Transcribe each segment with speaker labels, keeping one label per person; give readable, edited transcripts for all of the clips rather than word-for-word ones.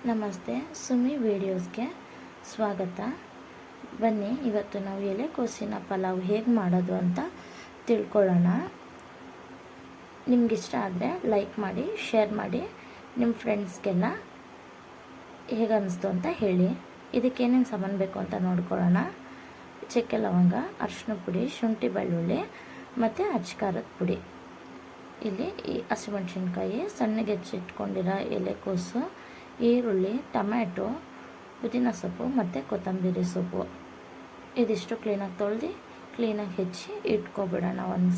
Speaker 1: ನಮಸ್ತೆ, ಸುಮಿ ವಿಡಿಯೋಸ್ಗೆ ಸ್ವಾಗತ. ಬನ್ನಿ, ಇವತ್ತು ನಾವು ಎಲೆಕೋಸಿನ ಪಲಾವ್ ಹೇಗೆ ಮಾಡೋದು ಅಂತ ತಿಳ್ಕೊಳ್ಳೋಣ. ನಿಮಗಿಷ್ಟ ಆದರೆ ಲೈಕ್ ಮಾಡಿ, ಶೇರ್ ಮಾಡಿ, ನಿಮ್ಮ ಫ್ರೆಂಡ್ಸ್ಗೆಲ್ಲ ಹೇಗೆ ಅನ್ನಿಸ್ತು ಅಂತ ಹೇಳಿ. ಇದಕ್ಕೇನೇನು ಸಾಮಾನು ಬೇಕು ಅಂತ ನೋಡ್ಕೊಳ್ಳೋಣ. ಚಕ್ಕೆ ಲವಂಗ, ಅರಿಶಿನ ಪುಡಿ, ಶುಂಠಿ ಬೆಳ್ಳುಳ್ಳಿ ಮತ್ತು ಅಚ್ಕಾರದ ಪುಡಿ. ಇಲ್ಲಿ ಈ ಹಸಿಮೆಣಸಿನ್ಕಾಯಿ, ಸಣ್ಣಗೆ ಹೆಚ್ಚಿಟ್ಕೊಂಡಿರೋ ಎಲೆಕೋಸು, ಈರುಳ್ಳಿ, ಟೊಮ್ಯಾಟೊ, ಪುದೀನ ಸೊಪ್ಪು ಮತ್ತು ಕೊತ್ತಂಬರಿ ಸೊಪ್ಪು. ಇದಿಷ್ಟು ಕ್ಲೀನಾಗಿ ತೊಳೆದು ಕ್ಲೀನಾಗಿ ಹೆಚ್ಚಿ ಇಟ್ಕೊಬಿಡೋಣ. ಒಂದು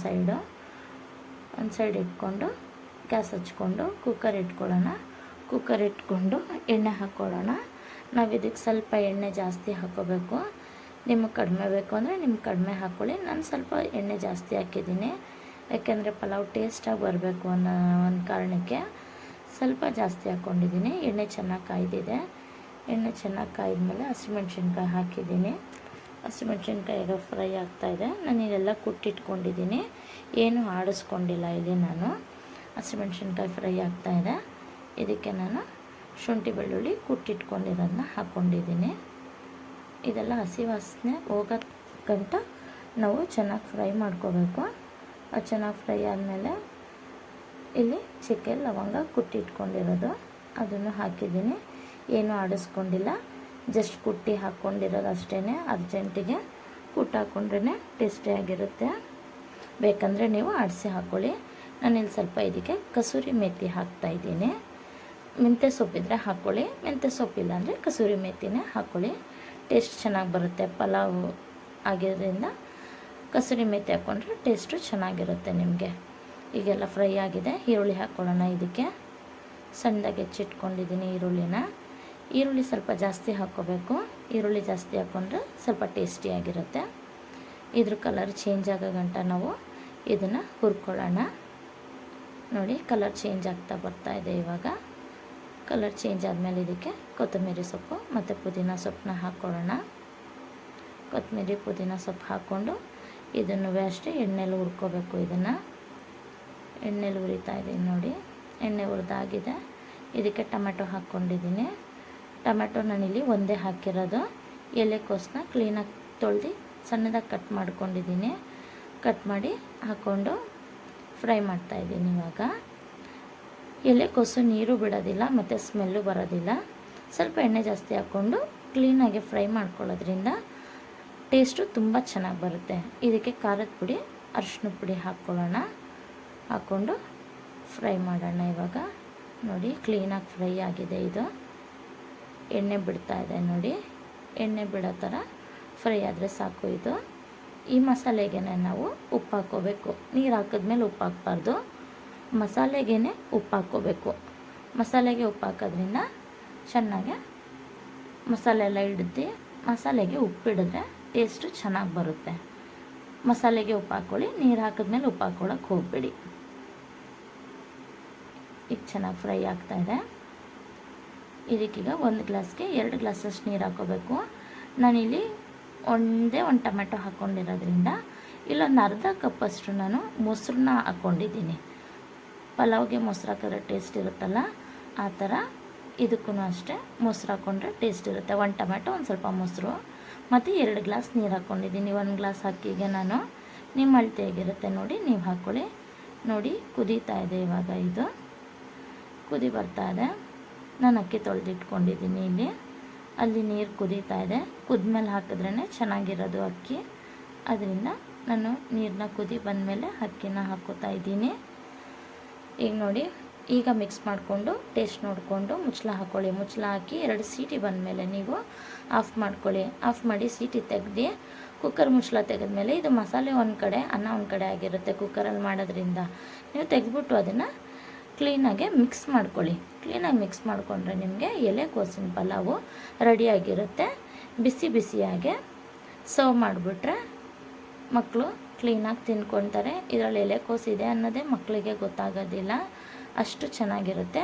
Speaker 1: ಸೈಡ್ ಇಟ್ಕೊಂಡು ಗ್ಯಾಸ್ ಹಚ್ಕೊಂಡು ಕುಕ್ಕರ್ ಇಟ್ಕೊಳ್ಳೋಣ. ಕುಕ್ಕರ್ ಇಟ್ಕೊಂಡು ಎಣ್ಣೆ ಹಾಕ್ಕೊಳ್ಳೋಣ. ನಾವು ಇದಕ್ಕೆ ಸ್ವಲ್ಪ ಎಣ್ಣೆ ಜಾಸ್ತಿ ಹಾಕ್ಕೋಬೇಕು. ನಿಮಗೆ ಕಡಿಮೆ ಬೇಕು ಅಂದರೆ ನಿಮ್ಗೆ ಕಡಿಮೆ ಹಾಕ್ಕೊಳ್ಳಿ. ನಾನು ಸ್ವಲ್ಪ ಎಣ್ಣೆ ಜಾಸ್ತಿ ಹಾಕಿದ್ದೀನಿ, ಯಾಕೆಂದರೆ ಪಲಾವ್ ಟೇಸ್ಟಾಗಿ ಬರಬೇಕು ಅನ್ನೋ ಒಂದು ಕಾರಣಕ್ಕೆ ಸ್ವಲ್ಪ ಜಾಸ್ತಿ ಹಾಕ್ಕೊಂಡಿದ್ದೀನಿ. ಎಣ್ಣೆ ಚೆನ್ನಾಗಿ ಕಾಯ್ದಿದೆ. ಎಣ್ಣೆ ಚೆನ್ನಾಗಿ ಕಾಯ್ದ್ಮೇಲೆ ಹಸಿಮೆಣ್ಸಿನ್ಕಾಯಿ ಹಾಕಿದ್ದೀನಿ. ಹಸಿಮೆಣ್ಸಿನ್ಕಾಯಿ ಈಗ ಫ್ರೈ ಆಗ್ತಾಯಿದೆ. ನಾನು ಇಲ್ಲೆಲ್ಲ ಕುಟ್ಟಿಟ್ಕೊಂಡಿದ್ದೀನಿ, ಏನು ಆಡಿಸ್ಕೊಂಡಿಲ್ಲ. ಇಲ್ಲಿ ನಾನು ಹಸಿಮೆಣ್ಸಿನ್ಕಾಯಿ ಫ್ರೈ ಆಗ್ತಾಯಿದೆ. ಇದಕ್ಕೆ ನಾನು ಶುಂಠಿ ಬೆಳ್ಳುಳ್ಳಿ ಕುಟ್ಟಿಟ್ಕೊಂಡಿರೋದನ್ನ ಹಾಕ್ಕೊಂಡಿದ್ದೀನಿ. ಇದೆಲ್ಲ ಹಸಿ ವಾಸನೆ ಹೋಗೋ ಗಂಟ ನಾವು ಚೆನ್ನಾಗಿ ಫ್ರೈ ಮಾಡ್ಕೋಬೇಕು. ಅದು ಚೆನ್ನಾಗಿ ಫ್ರೈ ಆದಮೇಲೆ ಇಲ್ಲಿ ಚಕ್ಕೆ ಲವಂಗ ಕುಟ್ಟಿಟ್ಕೊಂಡಿರೋದು ಅದನ್ನು ಹಾಕಿದ್ದೀನಿ. ಏನೂ ಆಡಿಸ್ಕೊಂಡಿಲ್ಲ, ಜಸ್ಟ್ ಕುಟ್ಟಿ ಹಾಕ್ಕೊಂಡಿರೋದು ಅಷ್ಟೇ. ಅರ್ಜೆಂಟಿಗೆ ಕುಟ್ಟಿ ಹಾಕ್ಕೊಂಡ್ರೆ ಟೇಸ್ಟಿಯಾಗಿರುತ್ತೆ. ಬೇಕಂದರೆ ನೀವು ಆಡಿಸಿ ಹಾಕ್ಕೊಳ್ಳಿ. ನಾನಿಲ್ಲಿ ಸ್ವಲ್ಪ ಇದಕ್ಕೆ ಕಸೂರಿ ಮೇಥಿ ಹಾಕ್ತಾಯಿದ್ದೀನಿ. ಮೆಂತ್ಯ ಸೊಪ್ಪಿದ್ರೆ ಹಾಕ್ಕೊಳ್ಳಿ, ಮೆಂತ್ಯ ಸೊಪ್ಪಿಲ್ಲ ಅಂದರೆ ಕಸೂರಿ ಮೇಥಿನೇ ಹಾಕ್ಕೊಳ್ಳಿ. ಟೇಸ್ಟ್ ಚೆನ್ನಾಗಿ ಬರುತ್ತೆ. ಪಲಾವ್ ಆಗಿರೋದ್ರಿಂದ ಕಸೂರಿ ಮೇಥಿ ಹಾಕ್ಕೊಂಡ್ರೆ ಟೇಸ್ಟು ಚೆನ್ನಾಗಿರುತ್ತೆ ನಿಮಗೆ. ಈಗೆಲ್ಲ ಫ್ರೈ ಆಗಿದೆ. ಈರುಳ್ಳಿ ಹಾಕ್ಕೊಳ್ಳೋಣ. ಇದಕ್ಕೆ ಸಣ್ಣದಾಗಿ ಹೆಚ್ಚಿಟ್ಕೊಂಡಿದ್ದೀನಿ ಈರುಳ್ಳಿ ಸ್ವಲ್ಪ ಜಾಸ್ತಿ ಹಾಕ್ಕೋಬೇಕು. ಈರುಳ್ಳಿ ಜಾಸ್ತಿ ಹಾಕ್ಕೊಂಡ್ರೆ ಸ್ವಲ್ಪ ಟೇಸ್ಟಿಯಾಗಿರುತ್ತೆ. ಇದ್ರ ಕಲರ್ ಚೇಂಜ್ ಆಗೋ ಗಂಟ ನಾವು ಇದನ್ನು ಹುರ್ಕೊಳ್ಳೋಣ. ನೋಡಿ, ಕಲರ್ ಚೇಂಜ್ ಆಗ್ತಾ ಬರ್ತಾ ಇದೆ. ಇವಾಗ ಕಲರ್ ಚೇಂಜ್ ಆದಮೇಲೆ ಇದಕ್ಕೆ ಕೊತ್ತಂಬರಿ ಸೊಪ್ಪು ಮತ್ತು ಪುದೀನ ಸೊಪ್ಪನ್ನ ಹಾಕ್ಕೊಳ್ಳೋಣ. ಕೊತ್ತಂಬರಿ ಪುದೀನ ಸೊಪ್ಪು ಹಾಕ್ಕೊಂಡು ಇದನ್ನು ಅಷ್ಟೇ ಎಣ್ಣೆಲಿ ಹುರ್ಕೋಬೇಕು. ಇದನ್ನು ಎಣ್ಣೆಲಿ ಹುರಿತಾ ಇದ್ದೀನಿ. ನೋಡಿ, ಎಣ್ಣೆ ಹುರಿದಾಗಿದೆ. ಇದಕ್ಕೆ ಟೊಮೆಟೊ ಹಾಕ್ಕೊಂಡಿದ್ದೀನಿ. ಟೊಮೆಟೊ ನಾನಿಲ್ಲಿ ಒಂದೇ ಹಾಕಿರೋದು. ಎಲೆಕೋಸನ್ನ ಕ್ಲೀನಾಗಿ ತೊಳೆದು ಸಣ್ಣದಾಗಿ ಕಟ್ ಮಾಡ್ಕೊಂಡಿದ್ದೀನಿ. ಕಟ್ ಮಾಡಿ ಹಾಕ್ಕೊಂಡು ಫ್ರೈ ಮಾಡ್ತಾಯಿದ್ದೀನಿ. ಇವಾಗ ಎಲೆಕೋಸು ನೀರು ಬಿಡೋದಿಲ್ಲ ಮತ್ತು ಸ್ಮೆಲ್ಲು ಬರೋದಿಲ್ಲ. ಸ್ವಲ್ಪ ಎಣ್ಣೆ ಜಾಸ್ತಿ ಹಾಕ್ಕೊಂಡು ಕ್ಲೀನಾಗಿ ಫ್ರೈ ಮಾಡ್ಕೊಳ್ಳೋದ್ರಿಂದ ಟೇಸ್ಟು ತುಂಬ ಚೆನ್ನಾಗಿ ಬರುತ್ತೆ. ಇದಕ್ಕೆ ಖಾರದ ಪುಡಿ, ಅರಿಶಿನ ಪುಡಿ ಹಾಕ್ಕೊಳ್ಳೋಣ. ಹಾಕ್ಕೊಂಡು ಫ್ರೈ ಮಾಡೋಣ. ಇವಾಗ ನೋಡಿ, ಕ್ಲೀನಾಗಿ ಫ್ರೈ ಆಗಿದೆ. ಇದು ಎಣ್ಣೆ ಬಿಡ್ತಾ ಇದೆ. ನೋಡಿ, ಎಣ್ಣೆ ಬಿಡೋ ಥರ ಫ್ರೈ ಆದರೆ ಸಾಕು. ಇದು ಈ ಮಸಾಲೆಗೆ ನಾವು ಉಪ್ಪು ಹಾಕ್ಕೋಬೇಕು. ನೀರು ಹಾಕಿದ್ಮೇಲೆ ಉಪ್ಪು ಹಾಕ್ಬಾರ್ದು, ಮಸಾಲೆಗೇ ಉಪ್ಪು ಹಾಕ್ಕೋಬೇಕು. ಮಸಾಲೆಗೆ ಉಪ್ಪು ಹಾಕೋದ್ರಿಂದ ಚೆನ್ನಾಗಿ ಮಸಾಲೆ ಎಲ್ಲ ಹಿಡಿದು ಮಸಾಲೆಗೆ ಉಪ್ಪು ಹಿಡಿದ್ರೆ ಟೇಸ್ಟು ಚೆನ್ನಾಗಿ ಬರುತ್ತೆ. ಮಸಾಲೆಗೆ ಉಪ್ಪು ಹಾಕ್ಕೊಳ್ಳಿ. ನೀರು ಹಾಕಿದ್ಮೇಲೆ ಉಪ್ಪು ಹಾಕ್ಕೊಳ್ಳೋಕೆ ಹೋಗಬೇಡಿ. ಈಗ ಚೆನ್ನಾಗಿ ಫ್ರೈ ಆಗ್ತಾಯಿದೆ. ಇದಕ್ಕೀಗ 1 ಗ್ಲಾಸ್ಗೆ 2 ಗ್ಲಾಸಷ್ಟು ನೀರು ಹಾಕ್ಕೋಬೇಕು. ನಾನಿಲ್ಲಿ ಒಂದು ಟೊಮೆಟೊ ಹಾಕ್ಕೊಂಡಿರೋದ್ರಿಂದ ಇಲ್ಲೊಂದು ಅರ್ಧ ಕಪ್ಪಷ್ಟು ನಾನು ಮೊಸರನ್ನ ಹಾಕ್ಕೊಂಡಿದ್ದೀನಿ. ಪಲಾವ್ಗೆ ಮೊಸರು ಹಾಕಿದ್ರೆ ಟೇಸ್ಟ್ ಇರುತ್ತಲ್ಲ, ಆ ಥರ ಇದಕ್ಕೂ ಅಷ್ಟೇ ಮೊಸರು ಹಾಕ್ಕೊಂಡ್ರೆ ಟೇಸ್ಟ್ ಇರುತ್ತೆ. 1 ಟೊಮೆಟೊ, ಒಂದು ಸ್ವಲ್ಪ ಮೊಸರು ಮತ್ತು 2 ಗ್ಲಾಸ್ ನೀರು ಹಾಕ್ಕೊಂಡಿದ್ದೀನಿ. 1 ಗ್ಲಾಸ್ ಅಕ್ಕಿಗೆ ನಾನು ನಿಮ್ಮ ಅಳತೆ ಹೇಗಿರುತ್ತೆ ನೋಡಿ ನೀವು ಹಾಕ್ಕೊಳ್ಳಿ. ನೋಡಿ, ಕುದೀತಾ ಇದೆ. ಇವಾಗ ಇದು ಕುದಿ ಬರ್ತಾ ಇದೆ. ನಾನು ಅಕ್ಕಿ ತೊಳೆದಿಟ್ಕೊಂಡಿದ್ದೀನಿ. ಇಲ್ಲಿ ಅಲ್ಲಿ ನೀರು ಕುದೀತಾ ಇದೆ. ಕುದ್ಮೇಲೆ ಹಾಕಿದ್ರೇ ಚೆನ್ನಾಗಿರೋದು ಅಕ್ಕಿ. ಅದರಿಂದ ನಾನು ನೀರನ್ನ ಕುದಿ ಬಂದಮೇಲೆ ಅಕ್ಕಿನ ಹಾಕ್ಕೋತಾ ಇದ್ದೀನಿ. ಈಗ ನೋಡಿ, ಈಗ ಮಿಕ್ಸ್ ಮಾಡಿಕೊಂಡು ಟೇಸ್ಟ್ ನೋಡಿಕೊಂಡು ಮುಚ್ಚಳ ಹಾಕ್ಕೊಳ್ಳಿ. ಮುಚ್ಚಳ ಹಾಕಿ 2 ಸೀಟಿ ಬಂದಮೇಲೆ ನೀವು ಆಫ್ ಮಾಡ್ಕೊಳ್ಳಿ. ಆಫ್ ಮಾಡಿ ಸೀಟಿ ತೆಗೆದು ಕುಕ್ಕರ್ ಮುಚ್ಚಳ ತೆಗೆದ್ಮೇಲೆ ಇದು ಮಸಾಲೆ ಒಂದು ಕಡೆ, ಅನ್ನ ಒಂದು ಕಡೆ ಆಗಿರುತ್ತೆ. ಕುಕ್ಕರಲ್ಲಿ ಮಾಡೋದ್ರಿಂದ ನೀವು ತೆಗೆದ್ಬಿಟ್ಟು ಅದನ್ನು ಕ್ಲೀನಾಗೆ ಮಿಕ್ಸ್ ಮಾಡ್ಕೊಳ್ಳಿ. ಕ್ಲೀನಾಗಿ ಮಿಕ್ಸ್ ಮಾಡಿಕೊಂಡ್ರೆ ನಿಮಗೆ ಎಲೆಕೋಸಿನ ಪಲಾವು ರೆಡಿಯಾಗಿರುತ್ತೆ. ಬಿಸಿ ಬಿಸಿಯಾಗೆ ಸರ್ವ್ ಮಾಡಿಬಿಟ್ರೆ ಮಕ್ಕಳು ಕ್ಲೀನಾಗಿ ತಿನ್ಕೊತಾರೆ. ಇದರಲ್ಲಿ ಎಲೆಕೋಸು ಇದೆ ಅನ್ನೋದೇ ಮಕ್ಕಳಿಗೆ ಗೊತ್ತಾಗೋದಿಲ್ಲ. ಅಷ್ಟು ಚೆನ್ನಾಗಿರುತ್ತೆ.